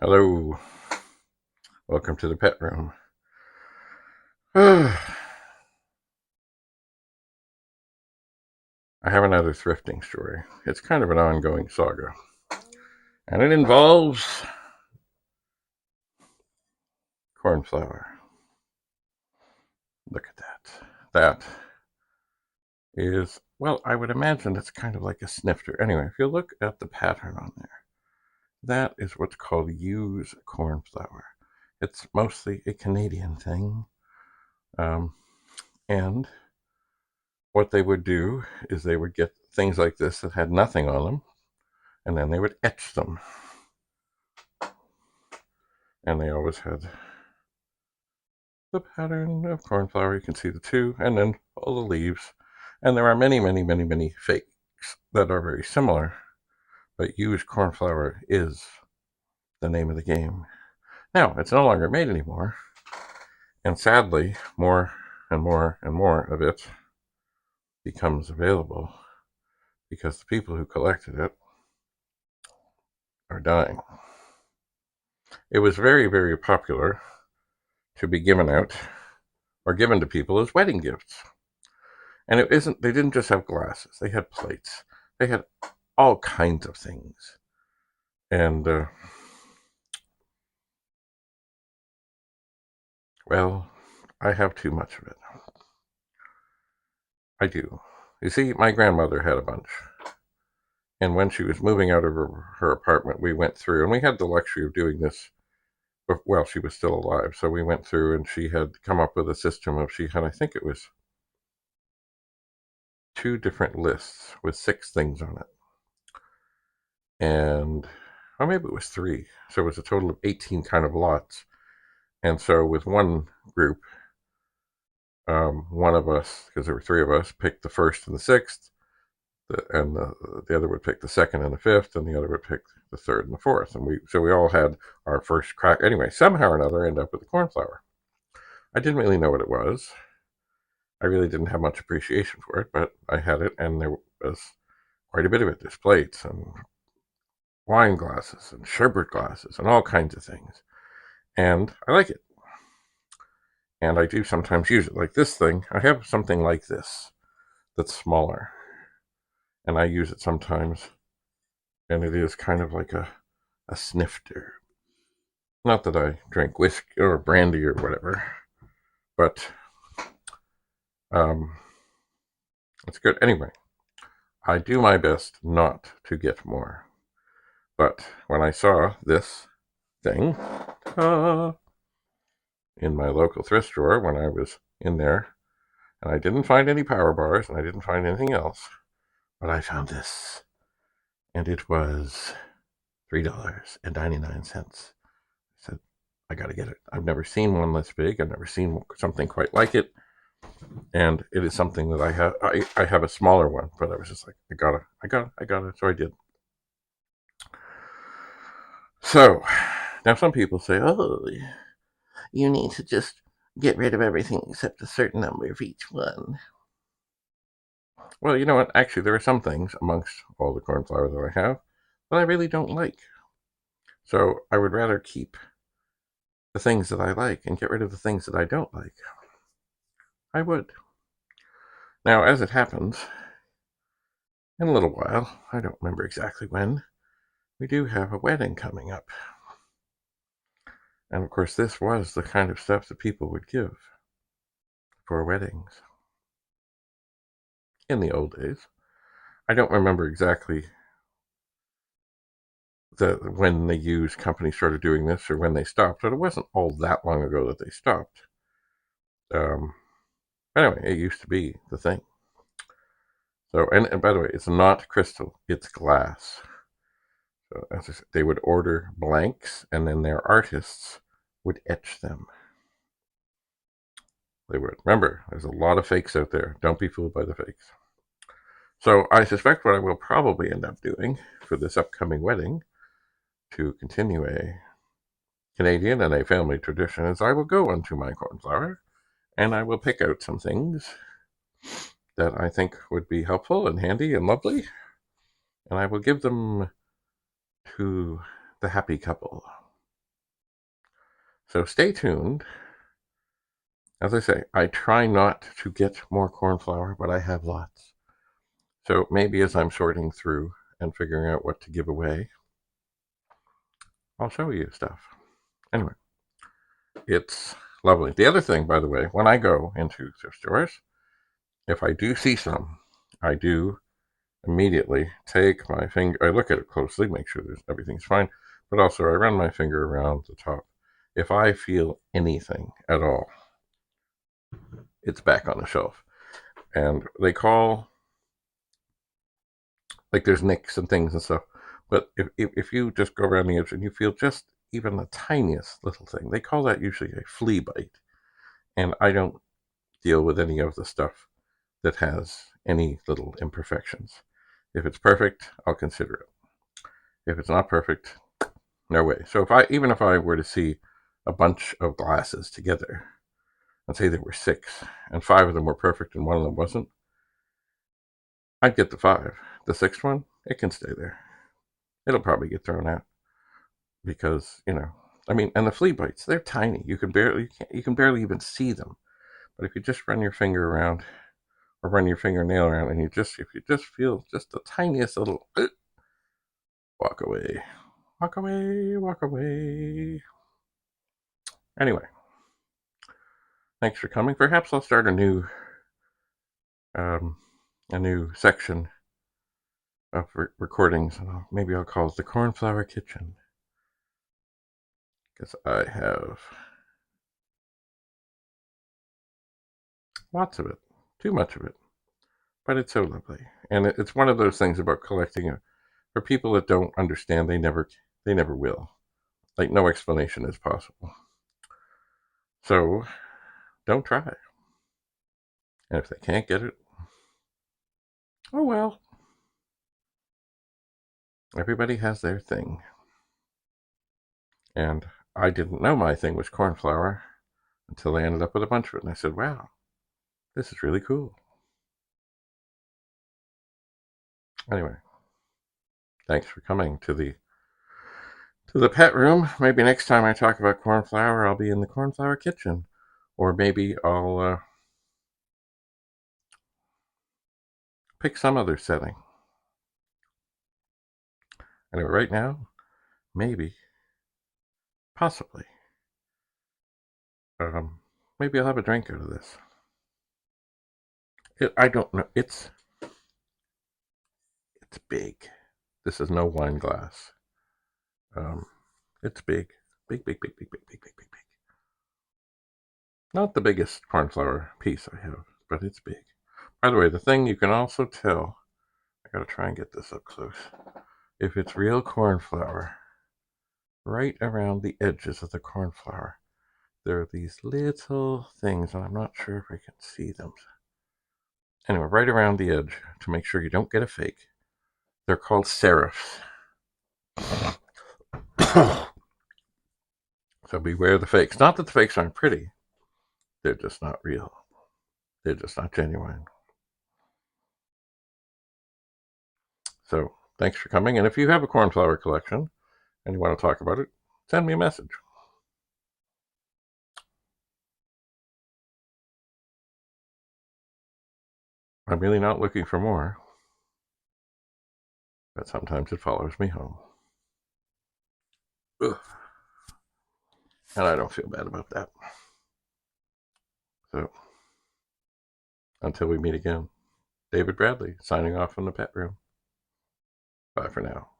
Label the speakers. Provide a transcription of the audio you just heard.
Speaker 1: Hello, welcome to the pet room. I have another thrifting story. It's kind of an ongoing saga, and it involves cornflower. Look at that. That is, well, I would imagine it's kind of like a snifter. Anyway, if you look at the pattern on there, that is what's called Hughes Cornflower. It's mostly a Canadian thing. And what they would do is they would get things like this that had nothing on them, and then they would etch them. And they always had the pattern of cornflower. You can see the two, and then all the leaves. And there are many, many, many, many fakes that are very similar, but Hughes Cornflower is the name of the game. Now, it's no longer made anymore, and sadly, more and more and more of it becomes available because the people who collected it are dying. It was very, very popular to be given out or given to people as wedding gifts. And they didn't just have glasses, they had plates, they had all kinds of things. And, well, I have too much of it. I do. You see, my grandmother had a bunch. And when she was moving out of her apartment, we went through, and we had the luxury of doing this while she was still alive. So we went through, and she had come up with a system of, she had, I think it was 2 different lists with 6 things on it. And, or maybe it was 3. So it was a total of 18 kind of lots. And so with one group, one of us, because there were 3 of us, picked the first and the sixth, and the other would pick the second and the fifth, and the other would pick the third and the fourth. And we all had our first crack. Anyway, somehow or another, I ended up with the cornflower. I didn't really know what it was. I really didn't have much appreciation for it, but I had it, and there was quite a bit of it. There's plates and wine glasses and sherbet glasses and all kinds of things. And I like it. And I do sometimes use it. Like this thing, I have something like this that's smaller. And I use it sometimes. And it is kind of like a snifter. Not that I drink whiskey or brandy or whatever, but it's good. Anyway, I do my best not to get more. But when I saw this thing in my local thrift store, when I was in there, and I didn't find any power bars, and I didn't find anything else, but I found this, and it was $3.99. I said, I gotta get it. I've never seen one this big. I've never seen something quite like it, and it is something that I have. I have a smaller one, but I was just like, I got it. So I did. So now some people say, oh, you need to just get rid of everything except a certain number of each one. Well, you know what? Actually, there are some things amongst all the cornflower that I have that I really don't like. So I would rather keep the things that I like and get rid of the things that I don't like. I would. Now, as it happens, in a little while, I don't remember exactly when, we do have a wedding coming up. And of course, this was the kind of stuff that people would give for weddings in the old days. I don't remember exactly when the used company started doing this or when they stopped, but it wasn't all that long ago that they stopped. Anyway, it used to be the thing. So, and by the way, it's not crystal, it's glass. So, as I said, they would order blanks, and then their artists would etch them. They would. Remember, there's a lot of fakes out there. Don't be fooled by the fakes. So I suspect what I will probably end up doing for this upcoming wedding, to continue a Canadian and a family tradition, is I will go onto my cornflower and I will pick out some things that I think would be helpful and handy and lovely, and I will give them to the happy couple. So stay tuned. As I say, I try not to get more cornflower, but I have lots. So maybe as I'm sorting through and figuring out what to give away, I'll show you stuff. Anyway, it's lovely. The other thing, by the way, when I go into thrift stores, if I do see some, I do immediately take my finger, I look at it closely, make sure everything's fine, but also I run my finger around the top. If I feel anything at all, it's back on the shelf. And they call, like there's nicks and things and stuff, but if you just go around the edge and you feel just even the tiniest little thing, they call that usually a flea bite. And I don't deal with any of the stuff that has any little imperfections. If it's perfect, I'll consider it. If it's not perfect, no way. So even if I were to see a bunch of glasses together, and say there were 6, and 5 of them were perfect and one of them wasn't, I'd get the 5. The 6th one, it can stay there. It'll probably get thrown out because I mean, and the flea bites, they're tiny. You can barely even see them. But if you just run your finger around or run your fingernail around, and if you just feel just the tiniest little, walk away, walk away, walk away. Anyway, thanks for coming. Perhaps I'll start a new section of recordings. Maybe I'll call it the Cornflower Kitchen, because I have lots of it, too much of it, but it's so lovely. And it's one of those things about collecting. For people that don't understand, they never will. Like, no explanation is possible. So don't try. And if they can't get it, oh well. Everybody has their thing. And I didn't know my thing was cornflower until I ended up with a bunch of it. And I said, wow, this is really cool. Anyway, thanks for coming to the pet room. Maybe next time I talk about cornflower, I'll be in the cornflower kitchen. Or maybe I'll pick some other setting. Anyway, right now, maybe, possibly, maybe I'll have a drink out of this. I don't know. It's big. This is no wine glass. It's big. Big, big, big, big, big, big, big, big, big. Not the biggest cornflower piece I have, but it's big. By the way, the thing you can also tell, I gotta try and get this up close, if it's real cornflower, right around the edges of the cornflower, there are these little things, and I'm not sure if I can see them. Anyway, right around the edge, to make sure you don't get a fake, they're called serifs. So beware the fakes. Not that the fakes aren't pretty, they're just not real. They're just not genuine. So thanks for coming. And if you have a cornflower collection and you want to talk about it, send me a message. I'm really not looking for more, but sometimes it follows me home. Ugh. And I don't feel bad about that. So until we meet again, David Bradley signing off from the pet room. Bye for now.